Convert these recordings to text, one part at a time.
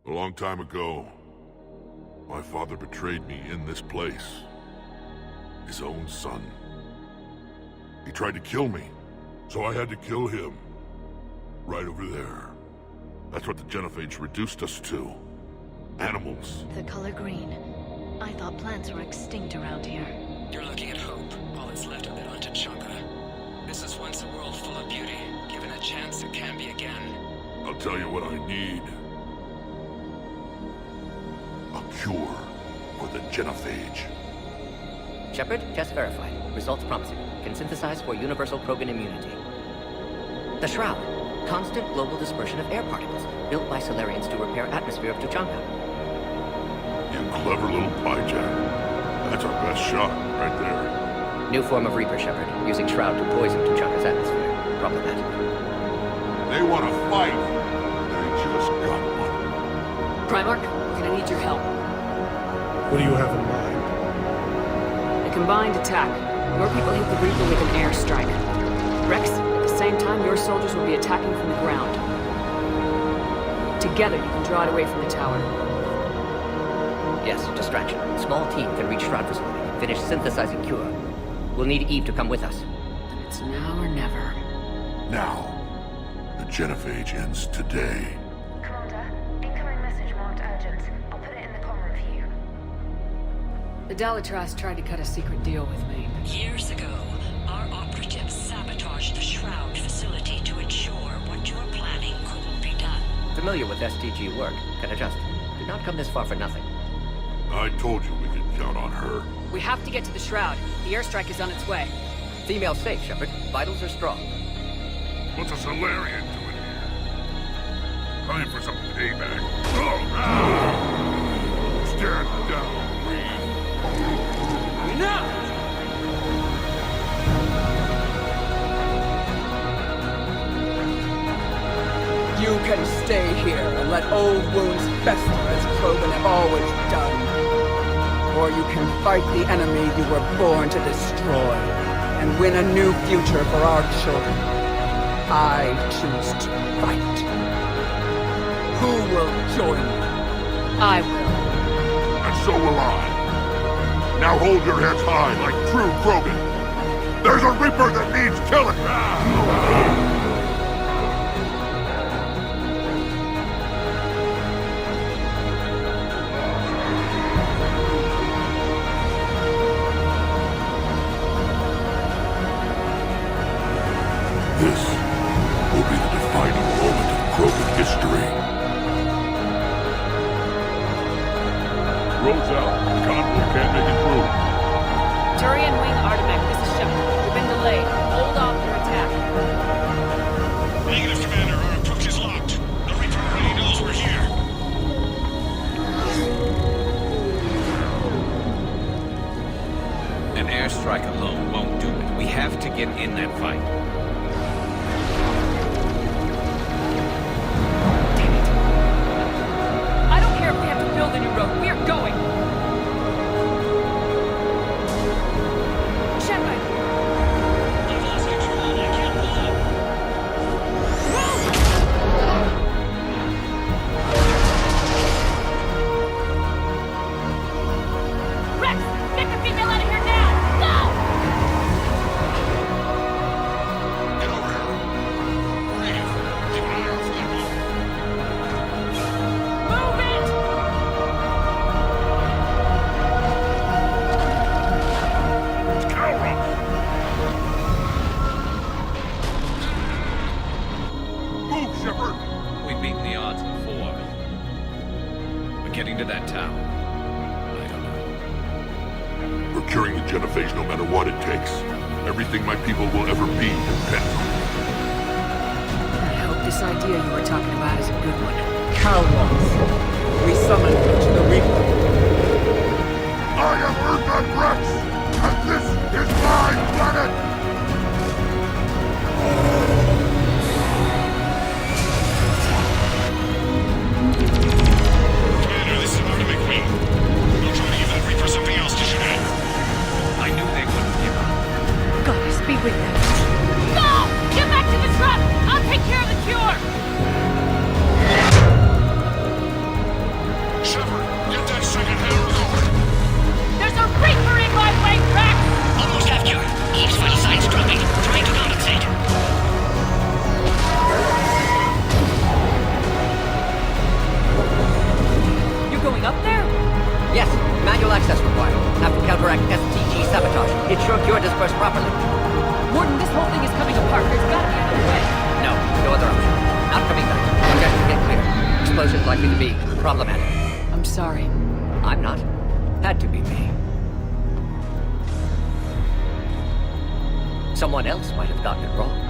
A long time ago, my father betrayed me in this place. His own son. He tried to kill me, so I had to kill him. Right over there. That's what the genophage reduced us to. Animals. The color green. I thought plants were extinct around here. You're looking at hope, all that's left of the haunted Chakra. This is once a world full of beauty. Given a chance, it can be again. I'll tell you what I need. A cure for the genophage. Shepard, test verified. Results promising. Can synthesize for universal Krogan immunity. The Shroud. Constant global dispersion of air particles, built by Solarians to repair atmosphere of Tuchanka. You clever little piejack. That's our best shot, right there. New form of Reaper, Shepard, using Shroud to poison Tuchanka's atmosphere. Problematic. They want to fight. They just got one. Primarch, we're gonna need your help. What do you have in mind? A combined attack. Your people hit the Reaper with an airstrike. Wrex, at the same time, your soldiers will be attacking from the ground. Together, you can draw it away from the tower. Yes, distraction. Small team can reach Shroud facility. Finish synthesizing cure. We'll need Eve to come with us. Then it's now or never. Now. The genophage ends today. Commander, incoming message marked urgent. I'll put it in the comm room for you. The Dalitras tried to cut a secret deal with me. Years ago, our operatives sabotaged the Shroud facility to ensure what you're planning couldn't be done. Familiar with STG work. Can adjust. Did not come this far for nothing. I told you we could count on her. We have to get to the Shroud. The airstrike is on its way. Female safe, Shepard. Vitals are strong. What's a Solarian doing here? Time for some payback. Stand down, Wreav. Enough! You can stay here and let old wounds fester as Krogan have always done. Or you can fight the enemy you were born to destroy and win a new future for our children. I choose to fight. Who will join me? I will. And so will I. Now hold your heads high like true Krogan. There's a Reaper that needs killing! This will be the defining moment of Krogan history. Roads out. The convoy can't make it through. Turian wing Artemech, this is Shepard. We've been delayed. Hold off your attack. Negative, Commander. Our approach is locked. The Reaper already knows we're here. An airstrike alone won't do it. We have to get in that fight. I don't care if we have to build a new road. We are going. Shepard! I've lost control and I can't pull up. Wrex! Get the female out of here now! Go! Get over here. Wreav, keep an eye out for that one. Move it! Move, Shepard! We've beaten the odds before. But getting to that tower, I don't know. We're curing the genophage no matter what it takes. Everything my people will ever be depends on it. I hope this idea you were talking about is a good one. Cowards. We summon you to the Reaper. I am Urdnot Wrex, and this is my planet! Commander, this is Artemech Wing. Don't try to give that Reaper something else to shoot at. I knew they wouldn't give up. Goddess, be with them. Go! Get back to the truck! I'll take care of the cure! first properly. Mordin, this whole thing is coming apart. There's gotta be another way. No, no other option. Not coming back. Congestion get clear. Explosion's likely to be problematic. I'm sorry. I'm not. Had to be me. Someone else might have gotten it wrong.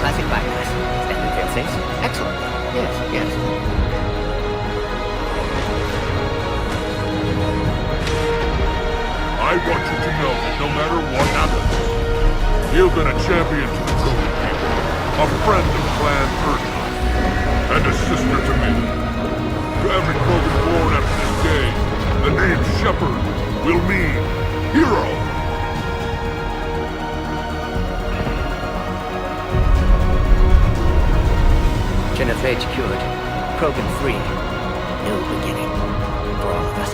Classic bypass. Standard fail-safes. Excellent. Yes, yes. I want you to know that no matter what happens, you've been a champion to the Krogan, a friend of Clan Urdnot, and a sister to me. To every Krogan born after this day, the name Shepard will mean hero. Genophage cured. Krogan free. New beginning. For all of us.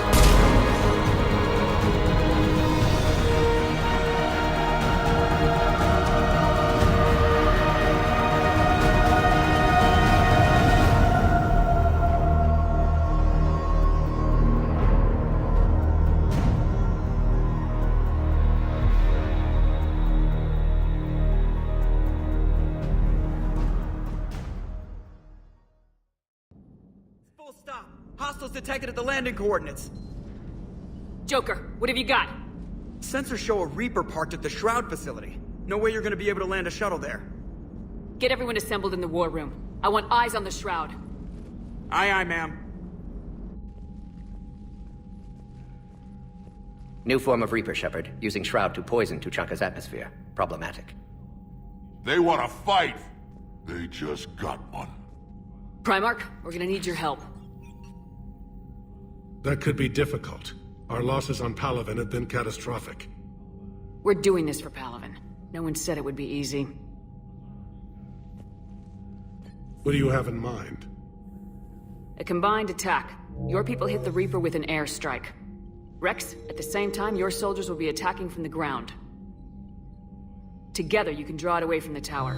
Full stop. Hostiles detected at the landing coordinates. Joker, what have you got? Sensors show a Reaper parked at the Shroud facility. No way you're gonna be able to land a shuttle there. Get everyone assembled in the war room. I want eyes on the Shroud. Aye, aye, ma'am. New form of Reaper, Shepard. Using Shroud to poison Tuchanka's atmosphere. Problematic. They want to fight. They just got one. Primarch, we're gonna need your help. That could be difficult. Our losses on Palaven have been catastrophic. We're doing this for Palaven. No one said it would be easy. What do you have in mind? A combined attack. Your people hit the Reaper with an airstrike. Wrex, at the same time, your soldiers will be attacking from the ground. Together, you can draw it away from the tower.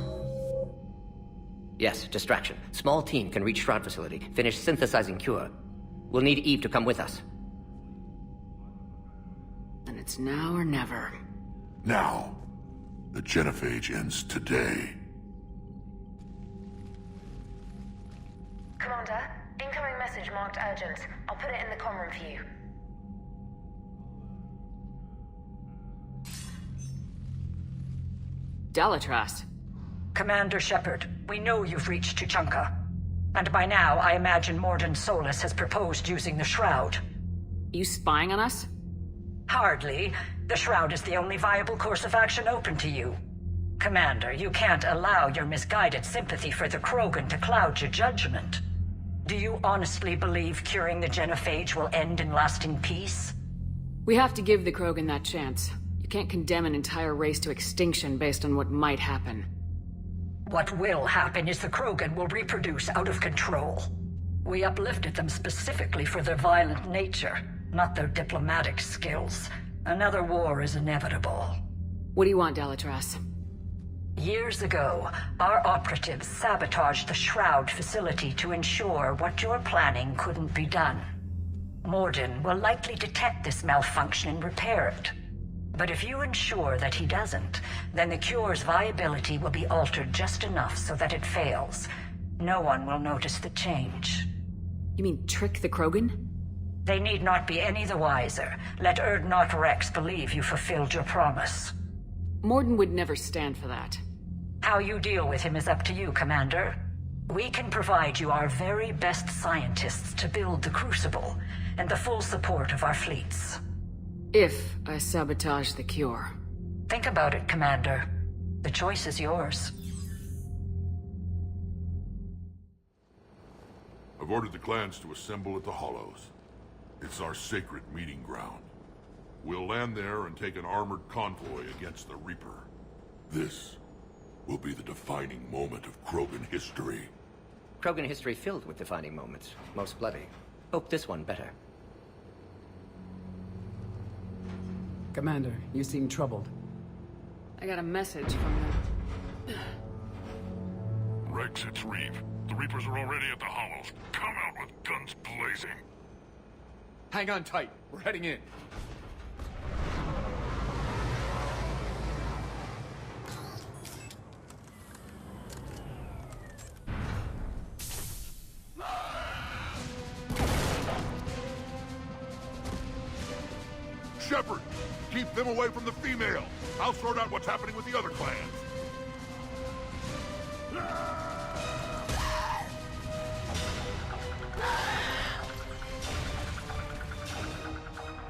Yes, distraction. Small team can reach Shroud facility. Finish synthesizing cure. We'll need Eve to come with us. And it's now or never. Now, the genophage ends today. Commander, incoming message marked urgent. I'll put it in the comm room for you. Dalatras. Commander Shepard, we know you've reached Tuchanka. And by now, I imagine Mordin Solus has proposed using the Shroud. You spying on us? Hardly. The Shroud is the only viable course of action open to you. Commander, you can't allow your misguided sympathy for the Krogan to cloud your judgment. Do you honestly believe curing the genophage will end in lasting peace? We have to give the Krogan that chance. You can't condemn an entire race to extinction based on what might happen. What will happen is the Krogan will reproduce out of control. We uplifted them specifically for their violent nature, not their diplomatic skills. Another war is inevitable. What do you want, Dalatras? Years ago, our operatives sabotaged the Shroud facility to ensure what you're planning couldn't be done. Mordin will likely detect this malfunction and repair it. But if you ensure that he doesn't, then the cure's viability will be altered just enough so that it fails. No one will notice the change. You mean trick the Krogan? They need not be any the wiser. Let Urdnot Wrex believe you fulfilled your promise. Mordin would never stand for that. How you deal with him is up to you, Commander. We can provide you our very best scientists to build the Crucible, and the full support of our fleets. If I sabotage the cure. Think about it, Commander. The choice is yours. I've ordered the clans to assemble at the Hollows. It's our sacred meeting ground. We'll land there and take an armored convoy against the Reaper. This will be the defining moment of Krogan history. Krogan history filled with defining moments, most bloody. Hope this one better. Commander, you seem troubled. I got a message from them. Wrex, it's Wreav. The Reapers are already at the Hollows. Come out with guns blazing. Hang on tight. We're heading in. Shepard, keep them away from the female. I'll sort out what's happening with the other clans.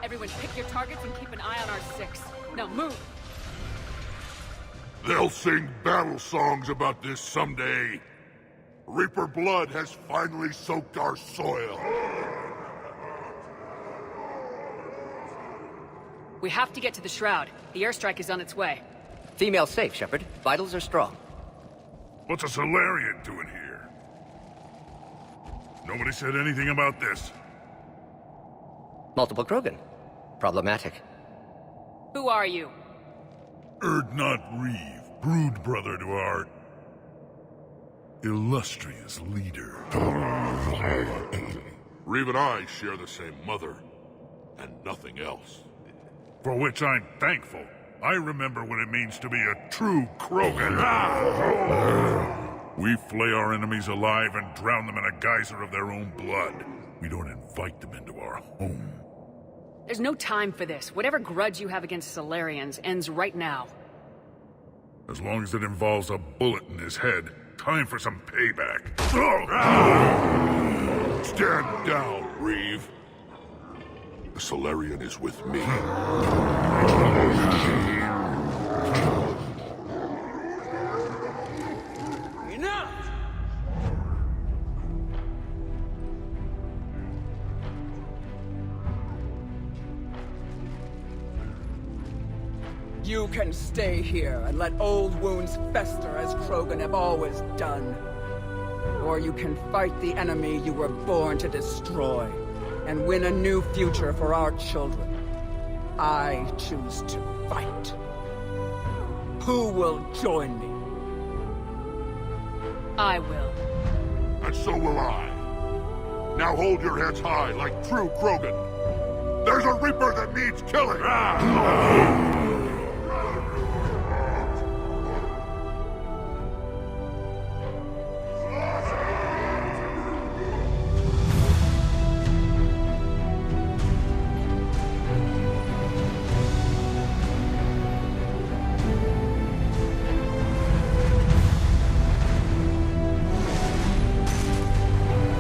Everyone pick your targets and keep an eye on our 6. Now move! They'll sing battle songs about this someday. Reaper blood has finally soaked our soil. We have to get to the Shroud. The airstrike is on its way. Female safe, Shepard. Vitals are strong. What's a Solarian doing here? Nobody said anything about this. Multiple Krogan. Problematic. Who are you? Urdnot Wrex, brood brother to our illustrious leader. Wreav and I share the same mother, and nothing else. For which I'm thankful. I remember what it means to be a true Krogan. We flay our enemies alive and drown them in a geyser of their own blood. We don't invite them into our home. There's no time for this. Whatever grudge you have against Solarians ends right now. As long as it involves a bullet in his head, time for some payback. Stand down, Wreav. The Solarian is with me. Enough! You can stay here and let old wounds fester as Krogan have always done. Or you can fight the enemy you were born to destroy, and win a new future for our children. I choose to fight. Who will join me? I will. And so will I. Now hold your heads high like true Krogan. There's a Reaper that needs killing!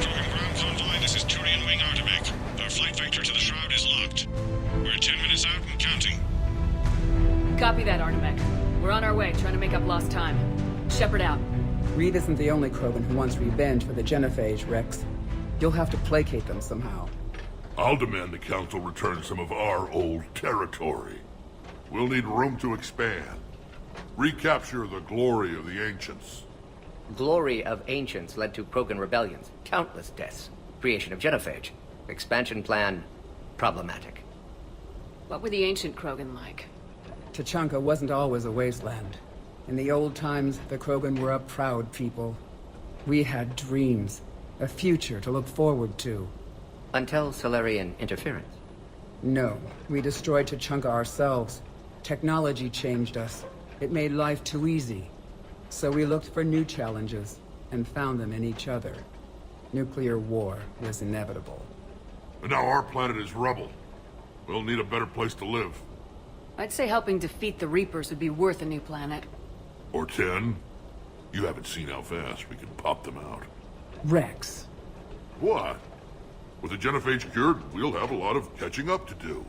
Krogan ground convoy, this is Turian wing Artemech. Our flight vector to the Shroud is locked. We're 10 minutes out and counting. Copy that, Artemech. We're on our way, trying to make up lost time. Shepard out. Reed isn't the only Krogan who wants revenge for the genophage, Wrex. You'll have to placate them somehow. I'll demand the Council return some of our old territory. We'll need room to expand. Recapture the glory of the Ancients. Glory of Ancients led to Krogan rebellions, countless deaths, creation of genophage. Expansion plan, problematic. What were the ancient Krogan like? Tachanka wasn't always a wasteland. In the old times, the Krogan were a proud people. We had dreams, a future to look forward to. Until Solarian interference. No, we destroyed Tachanka ourselves. Technology changed us. It made life too easy. So we looked for new challenges, and found them in each other. Nuclear war was inevitable. And now our planet is rubble. We'll need a better place to live. I'd say helping defeat the Reapers would be worth a new planet. Or 10. You haven't seen how fast we can pop them out. Wrex. What? With the genophage cured, we'll have a lot of catching up to do.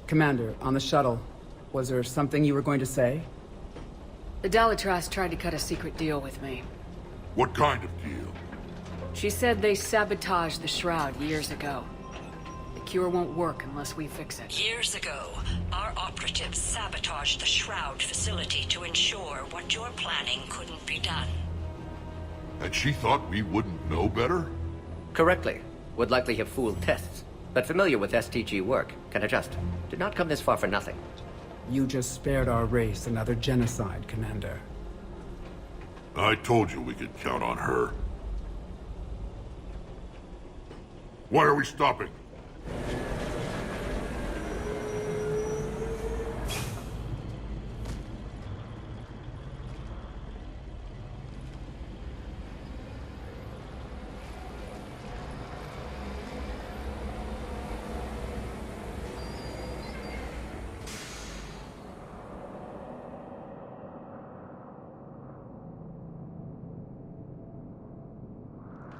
Commander, on the shuttle, was there something you were going to say? The Dalitras tried to cut a secret deal with me. What kind of deal? She said they sabotaged the Shroud years ago. They cure won't work unless we fix it. Years ago, our operatives sabotaged the Shroud facility to ensure what you're planning couldn't be done. And she thought we wouldn't know better? Correctly. Would likely have fooled tests, but familiar with STG work, can adjust. Did not come this far for nothing. You just spared our race another genocide, Commander. I told you we could count on her. Why are we stopping?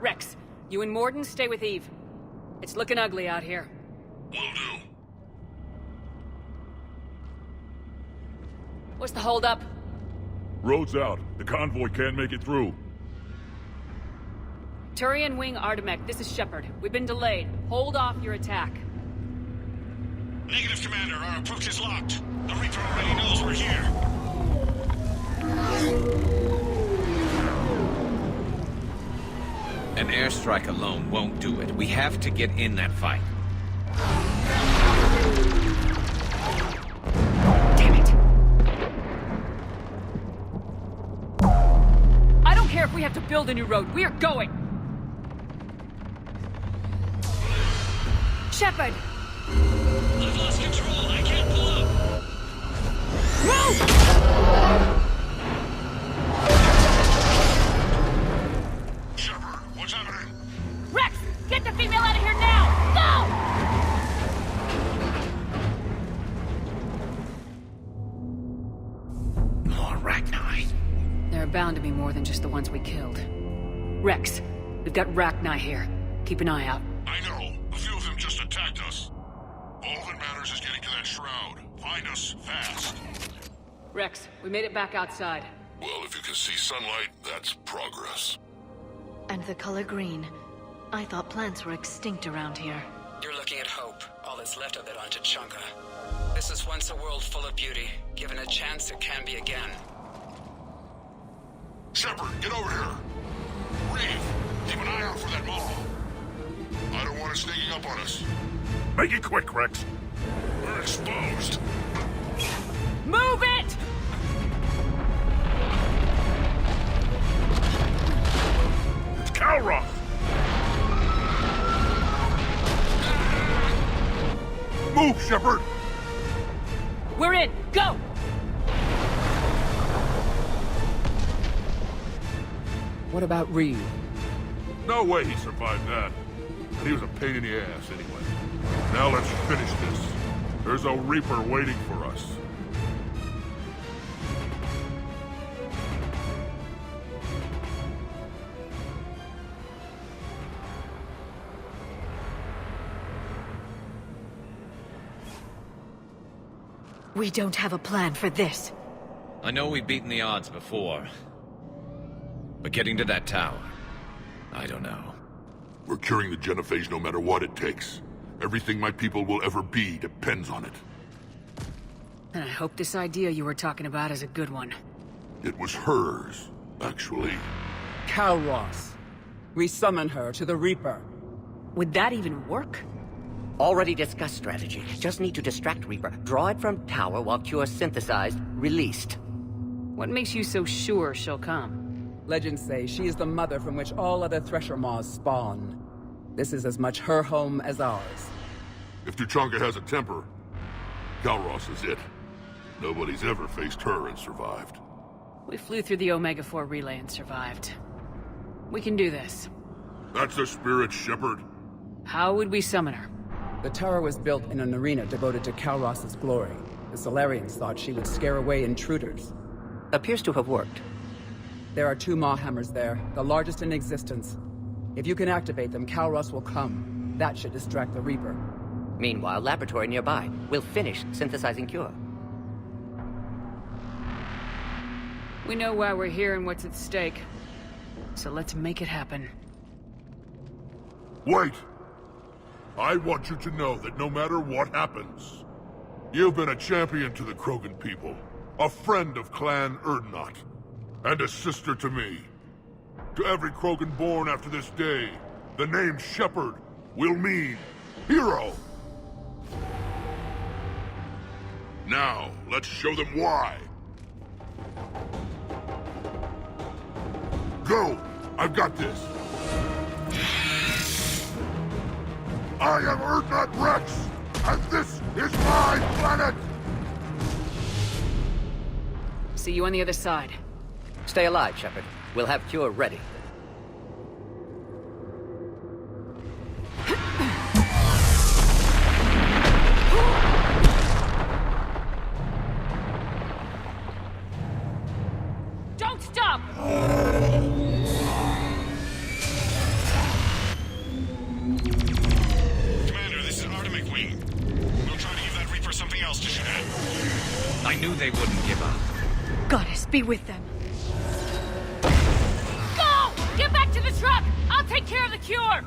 Wrex, you and Mordin stay with Eve. It's looking ugly out here. Will do. What's the holdup? Road's out. The convoy can't make it through. Turian Wing Artemek, this is Shepard. We've been delayed. Hold off your attack. Negative, Commander. Our approach is locked. The Reaper already knows we're here. An airstrike alone won't do it. We have to get in that fight. Damn it! I don't care if we have to build a new road. We are going! Shepard! I've lost control. I can't pull up. Move! What's happening? Wrex! Get the female out of here now! Go! More Rachni. There are bound to be more than just the ones we killed. Wrex, we've got Rachni here. Keep an eye out. I know. A few of them just attacked us. All that matters is getting to that shroud. Find us, fast. Wrex, we made it back outside. Well, if you can see sunlight, that's progress. And the color green. I thought plants were extinct around here. You're looking at hope, all that's left of it on Tuchanka. This was once a world full of beauty. Given a chance, it can be again. Shepard, get over here. Wreav, keep an eye out for that mall. I don't want it sneaking up on us. Make it quick, Wrex. We're exposed. Move it! It's Calroth! Move, Shepard! We're in! Go! What about Wreav? No way he survived that. And he was a pain in the ass anyway. Now let's finish this. There's a Reaper waiting for us. We don't have a plan for this. I know we've beaten the odds before. But getting to that tower, I don't know. We're curing the genophage no matter what it takes. Everything my people will ever be depends on it. And I hope this idea you were talking about is a good one. It was hers, actually. Calross. We summon her to the Reaper. Would that even work? Already discussed strategy. Just need to distract Reaper. Draw it from tower while cure synthesized, released. What makes you so sure she'll come? Legends say she is the mother from which all other Thresher Maws spawn. This is as much her home as ours. If Tuchanka has a temper, Calross is it. Nobody's ever faced her and survived. We flew through the Omega-4 relay and survived. We can do this. That's the spirit, Shepard. How would we summon her? The tower was built in an arena devoted to Calross's glory. The Solarians thought she would scare away intruders. Appears to have worked. There are 2 Maw hammers there, the largest in existence. If you can activate them, Calross will come. That should distract the Reaper. Meanwhile, laboratory nearby. We'll finish synthesizing cure. We know why we're here and what's at stake. So let's make it happen. Wait! I want you to know that no matter what happens, you've been a champion to the Krogan people, a friend of Clan Urdnot, and a sister to me. To every Krogan born after this day, the name Shepard will mean hero. Now, let's show them why. Go! I've got this. I am Urdnot Wrex, and this is my planet! See you on the other side. Stay alive, Shepard. We'll have cure ready. Don't stop! Commander, this is Artemic Wing. We'll try to give that Reaper something else to shoot at. I knew they wouldn't give up. Goddess, be with them. Go! Get back to the truck! I'll take care of the cure!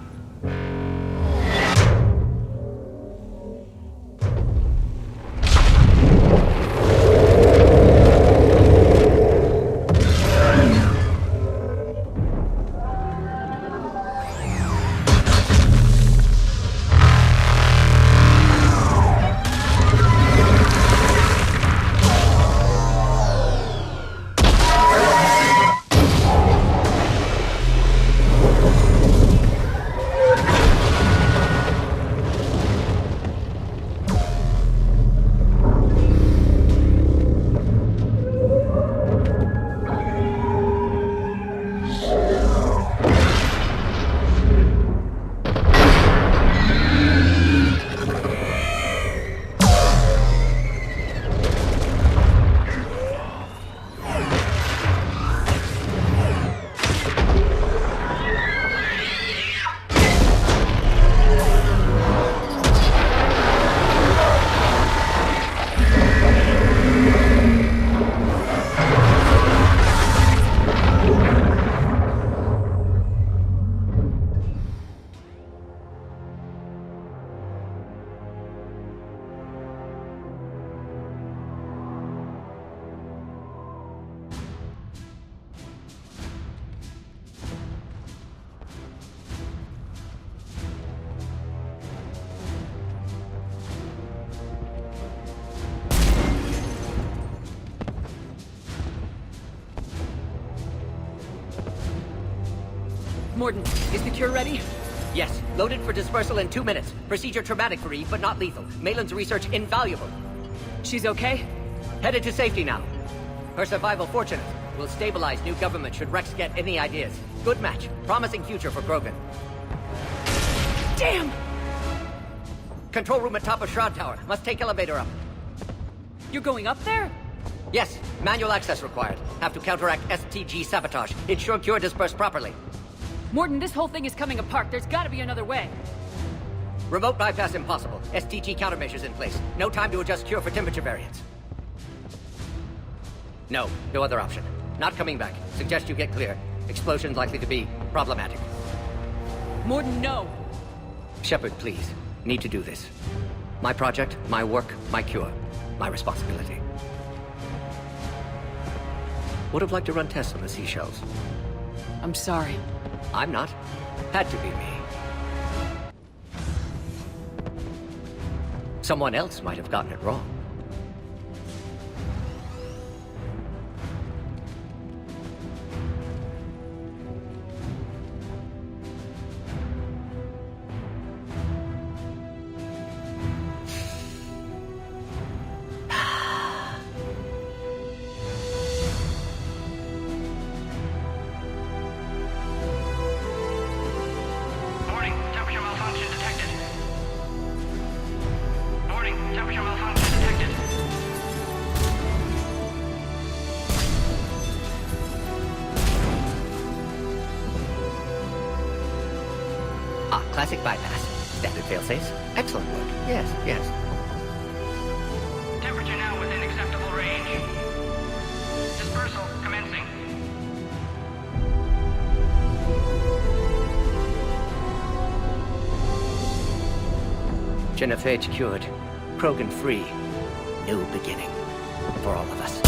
Mordin, is the cure ready? Yes, loaded for dispersal in 2 minutes. Procedure traumatic for Eve, but not lethal. Malin's research invaluable. She's okay? Headed to safety now. Her survival fortunate. Will stabilize new government should Wrex get any ideas. Good match. Promising future for Krogan. Damn! Control room at top of Shroud Tower. Must take elevator up. You're going up there? Yes, manual access required. Have to counteract STG sabotage. Ensure cure dispersed properly. Mordin, this whole thing is coming apart. There's gotta be another way. Remote bypass impossible. STG countermeasures in place. No time to adjust cure for temperature variance. No other option. Not coming back. Suggest you get clear. Explosion's likely to be problematic. Mordin, no! Shepard, please. Need to do this. My project, my work, my cure. My responsibility. Would have liked to run tests on the seashells. I'm sorry. I'm not. Had to be me. Someone else might have gotten it wrong. Classic bypass. Standard failsafes. Excellent work. Yes. Temperature now within acceptable range. Dispersal commencing. Genophage cured. Krogan free. New beginning. For all of us.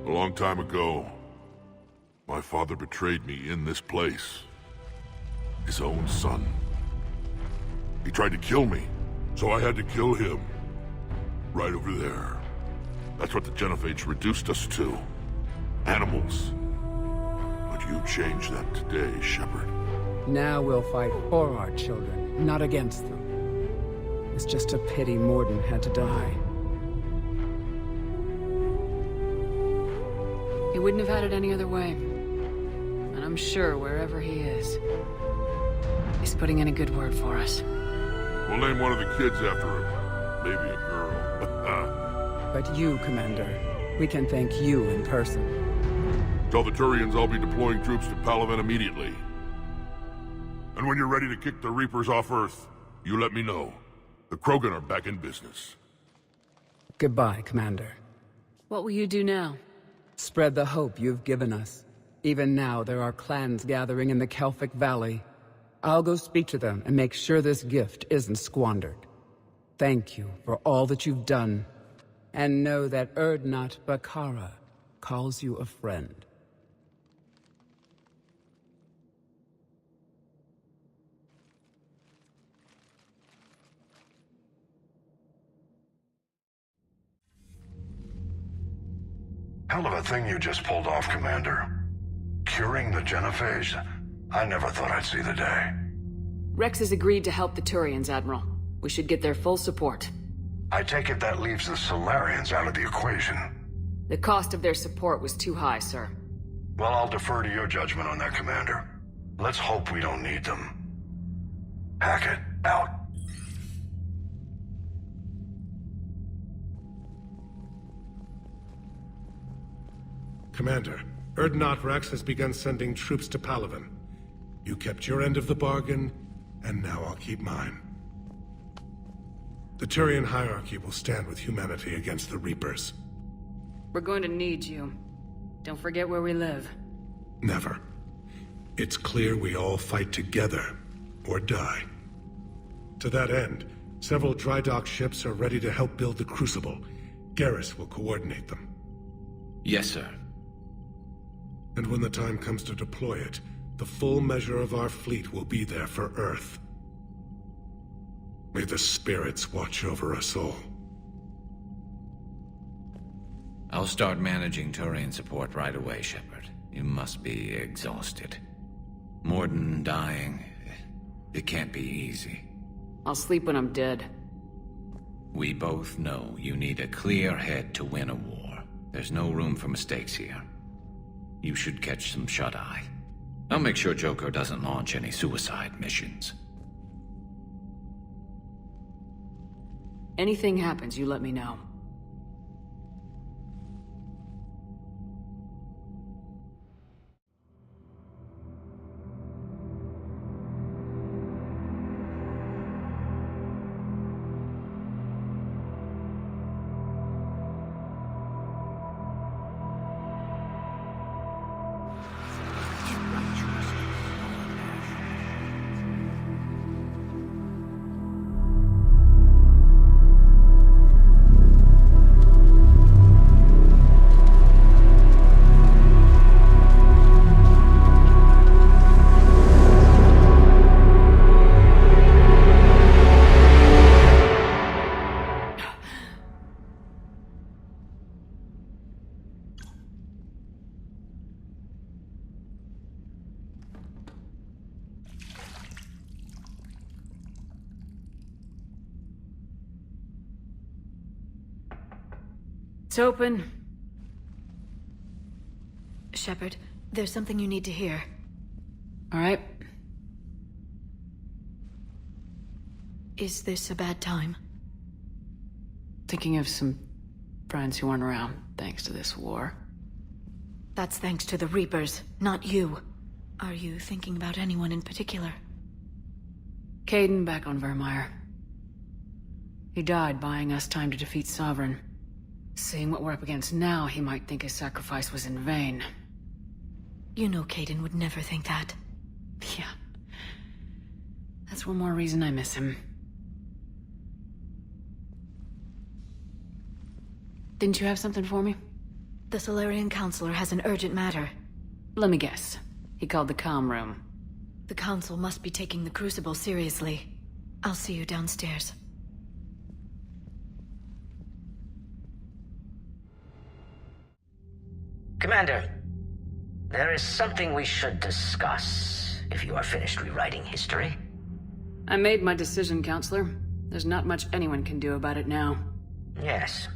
A long time ago, my father betrayed me in this place. His own son. He tried to kill me, so I had to kill him. Right over there. That's what the genophage reduced us to. Animals. But you changed that today, Shepard. Now we'll fight for our children, not against them. It's just a pity Mordin had to die. He wouldn't have had it any other way. And I'm sure wherever he is, he's putting in a good word for us. We'll name one of the kids after him. Maybe a girl. But you, Commander, we can thank you in person. Tell the Turians I'll be deploying troops to Palaven immediately. And when you're ready to kick the Reapers off Earth, you let me know. The Krogan are back in business. Goodbye, Commander. What will you do now? Spread the hope you've given us. Even now, there are clans gathering in the Kelphic Valley. I'll go speak to them and make sure this gift isn't squandered. Thank you for all that you've done. And know that Urdnot Wrex calls you a friend. Hell of a thing you just pulled off, Commander. Curing the genophage? I never thought I'd see the day. Wrex has agreed to help the Turians, Admiral. We should get their full support. I take it that leaves the Solarians out of the equation. The cost of their support was too high, sir. Well, I'll defer to your judgment on that, Commander. Let's hope we don't need them. Hackett, out. Commander, Urdnot Wrex has begun sending troops to Palaven. You kept your end of the bargain, and now I'll keep mine. The Turian hierarchy will stand with humanity against the Reapers. We're going to need you. Don't forget where we live. Never. It's clear we all fight together, or die. To that end, several dry dock ships are ready to help build the Crucible. Garrus will coordinate them. Yes, sir. And when the time comes to deploy it, the full measure of our fleet will be there for Earth. May the spirits watch over us all. I'll start managing Turian support right away, Shepard. You must be exhausted. Mordin dying, it can't be easy. I'll sleep when I'm dead. We both know you need a clear head to win a war. There's no room for mistakes here. You should catch some shut-eye. I'll make sure Joker doesn't launch any suicide missions. Anything happens, you let me know. It's open. Shepard, there's something you need to hear. All right. Is this a bad time? Thinking of some friends who aren't around thanks to this war. That's thanks to the Reapers, not you. Are you thinking about anyone in particular? Caden back on Vermeer. He died buying us time to defeat Sovereign. Seeing what we're up against now, he might think his sacrifice was in vain. You know Caden would never think that. Yeah. That's one more reason I miss him. Didn't you have something for me? The Solarian Counselor has an urgent matter. Let me guess. He called the comm room. The Council must be taking the Crucible seriously. I'll see you downstairs. Commander, there is something we should discuss, if you are finished rewriting history. I made my decision, Counselor. There's not much anyone can do about it now. Yes.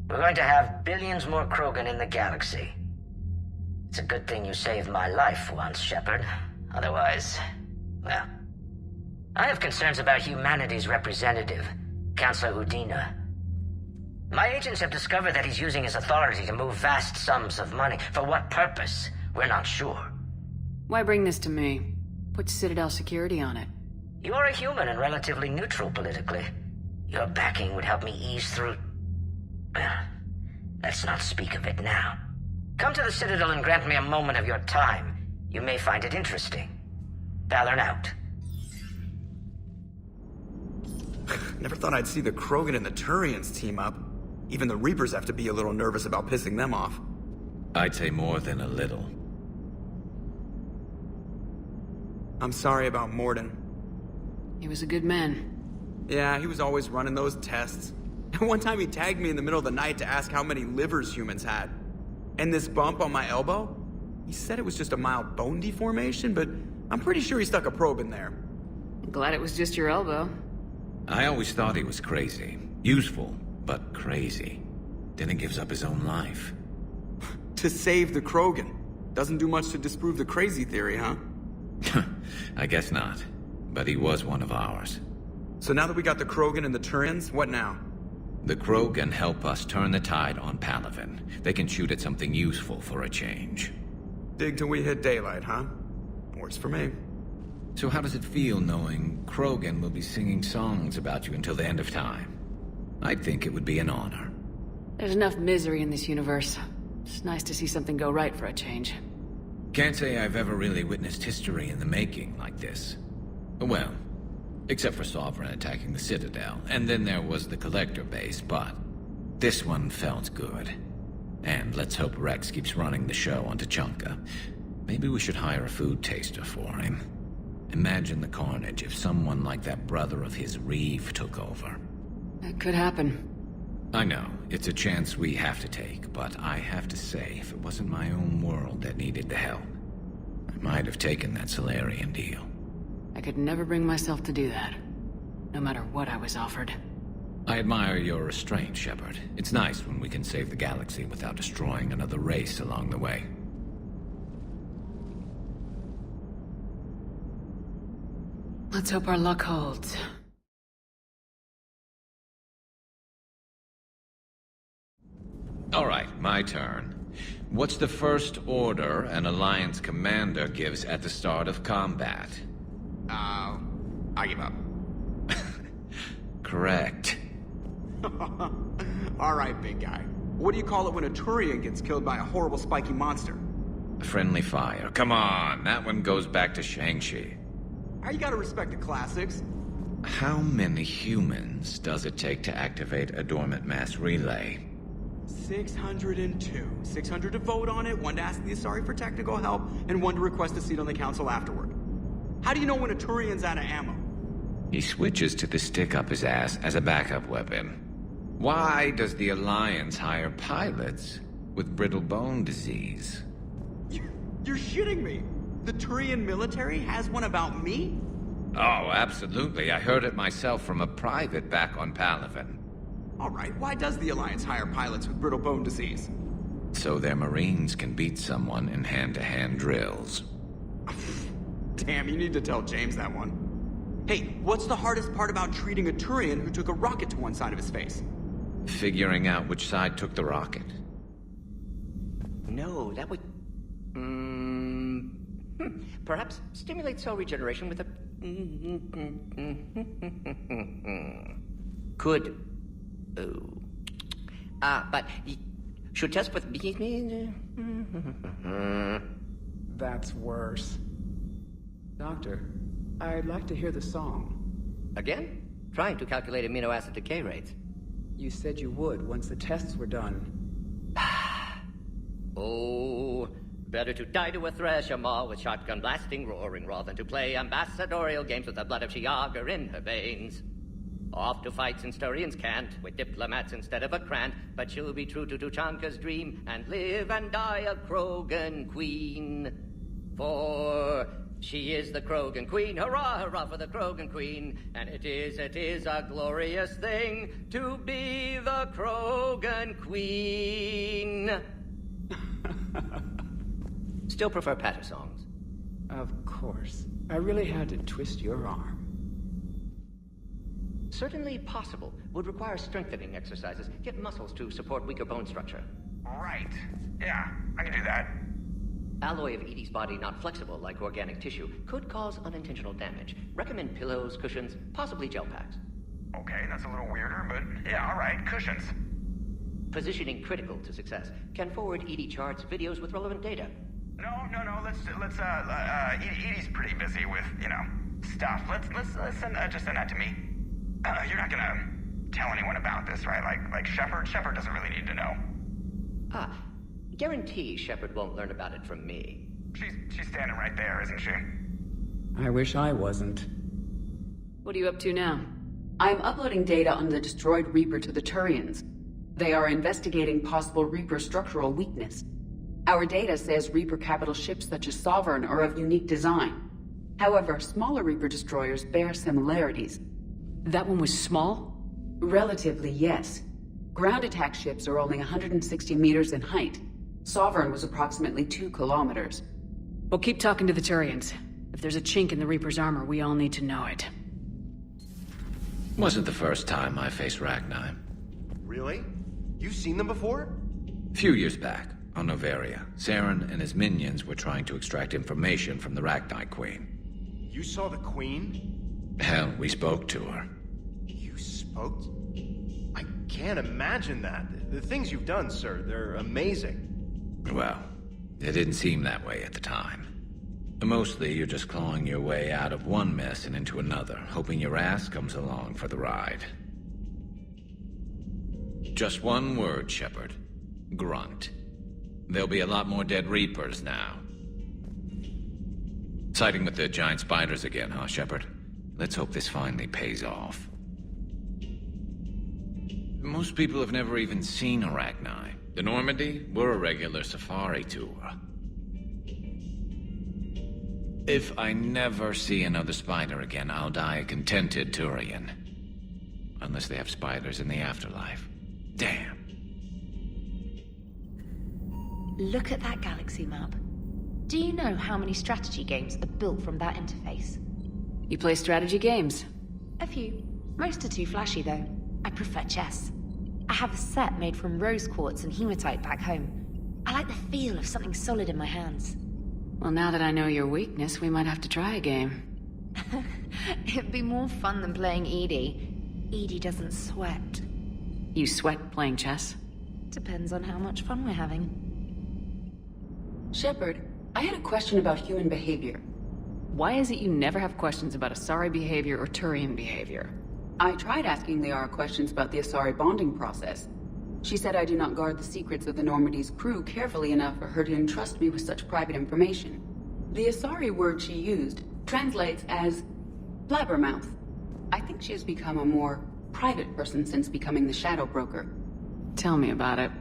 We're going to have billions more Krogan in the galaxy. It's a good thing you saved my life once, Shepard. Otherwise, well... I have concerns about humanity's representative, Councillor Urdnot. My agents have discovered that he's using his authority to move vast sums of money. For what purpose? We're not sure. Why bring this to me? Put Citadel security on it. You are a human and relatively neutral politically. Your backing would help me ease through... Well, let's not speak of it now. Come to the Citadel and grant me a moment of your time. You may find it interesting. Valorn out. Never thought I'd see the Krogan and the Turians team up. Even the Reapers have to be a little nervous about pissing them off. I'd say more than a little. I'm sorry about Mordin. He was a good man. Yeah, he was always running those tests. And one time he tagged me in the middle of the night to ask how many livers humans had. And this bump on my elbow? He said it was just a mild bone deformation, but I'm pretty sure he stuck a probe in there. Glad it was just your elbow. I always thought he was crazy. Useful, but crazy. Then he gives up his own life. To save the Krogan. Doesn't do much to disprove the crazy theory, huh? I guess not. But he was one of ours. So now that we got the Krogan and the Turians, what now? The Krogan help us turn the tide on Palaven. They can shoot at something useful for a change. Dig till we hit daylight, huh? Works for me. So how does it feel knowing Krogan will be singing songs about you until the end of time? I'd think it would be an honor. There's enough misery in this universe. It's nice to see something go right for a change. Can't say I've ever really witnessed history in the making like this. Well, except for Sovereign attacking the Citadel, and then there was the Collector base, but this one felt good. And let's hope Wrex keeps running the show on Tuchanka. Maybe we should hire a food taster for him. Imagine the carnage if someone like that brother of his, Wreav, took over. That could happen. I know, it's a chance we have to take, but I have to say, if it wasn't my own world that needed the help, I might have taken that Solarian deal. I could never bring myself to do that, no matter what I was offered. I admire your restraint, Shepard. It's nice when we can save the galaxy without destroying another race along the way. Let's hope our luck holds. All right, my turn. What's the first order an Alliance commander gives at the start of combat? I give up. Correct. All right, big guy. What do you call it when a Turian gets killed by a horrible spiky monster? Friendly fire. Come on, that one goes back to Shang-Chi. You gotta respect the classics. How many humans does it take to activate a dormant mass relay? 602. 600 to vote on it, 1 to ask the Asari for technical help, and 1 to request a seat on the council afterward. How do you know when a Turian's out of ammo? He switches to the stick up his ass as a backup weapon. Why does the Alliance hire pilots with brittle bone disease? You're shitting me! The Turian military has one about me? Oh, absolutely. I heard it myself from a private back on Palaven. Alright, why does the Alliance hire pilots with brittle bone disease? So their Marines can beat someone in hand-to-hand drills. Damn, you need to tell James that one. Hey, what's the hardest part about treating a Turian who took a rocket to one side of his face? Figuring out which side took the rocket. No, that would... Perhaps stimulate cell regeneration with a... Could... but... Should test with... That's worse. Doctor, I'd like to hear the song. Again? Trying to calculate amino acid decay rates. You said you would once the tests were done. Oh, better to die to a thresher maw with shotgun blasting roaring raw than to play ambassadorial games with the blood of Shiagar in her veins. Off to fights in Turian's cant, with diplomats instead of a Krant, but she'll be true to Tuchanka's dream, and live and die a Krogan queen. For she is the Krogan queen, hurrah, hurrah for the Krogan queen, and it is a glorious thing to be the Krogan queen. Still prefer patter songs. Of course. I really had to twist your arm. Certainly possible. Would require strengthening exercises. Get muscles to support weaker bone structure. Right. Yeah, I can do that. Alloy of Edie's body not flexible like organic tissue could cause unintentional damage. Recommend pillows, cushions, possibly gel packs. Okay, that's a little weirder, but yeah, alright, cushions. Positioning critical to success. Can forward Edie charts, videos with relevant data. No, let's Edie's pretty busy with, stuff. Let's send that to me. You're not gonna tell anyone about this, right? Like Shepard? Shepard doesn't really need to know. Guarantee Shepard won't learn about it from me. She's standing right there, isn't she? I wish I wasn't. What are you up to now? I'm uploading data on the destroyed Reaper to the Turians. They are investigating possible Reaper structural weakness. Our data says Reaper capital ships such as Sovereign are of unique design. However, smaller Reaper destroyers bear similarities. That one was small? Relatively, yes. Ground attack ships are only 160 meters in height. Sovereign was approximately 2 kilometers. Well, keep talking to the Turians. If there's a chink in the Reaper's armor, we all need to know it. Wasn't the first time I faced Ragni. Really? You've seen them before? Few years back, on Noveria, Saren and his minions were trying to extract information from the Ragni Queen. You saw the Queen? Hell, we spoke to her. You spoke? I can't imagine that. The things you've done, sir, they're amazing. Well, it didn't seem that way at the time. Mostly, you're just clawing your way out of one mess and into another, hoping your ass comes along for the ride. Just one word, Shepard. Grunt. There'll be a lot more dead Reapers now. Siding with the giant spiders again, huh, Shepard? Let's hope this finally pays off. Most people have never even seen Arachni. The Normandy, we're a regular safari tour. If I never see another spider again, I'll die a contented Turian. Unless they have spiders in the afterlife. Damn. Look at that galaxy map. Do you know how many strategy games are built from that interface? You play strategy games? A few. Most are too flashy, though. I prefer chess. I have a set made from rose quartz and hematite back home. I like the feel of something solid in my hands. Well, now that I know your weakness, we might have to try a game. It'd be more fun than playing Edie. Edie doesn't sweat. You sweat playing chess? Depends on how much fun we're having. Shepard, I had a question about human behavior. Why is it you never have questions about Asari behavior or Turian behavior? I tried asking Liara questions about the Asari bonding process. She said I do not guard the secrets of the Normandy's crew carefully enough for her to entrust me with such private information. The Asari word she used translates as blabbermouth. I think she has become a more private person since becoming the Shadow Broker. Tell me about it.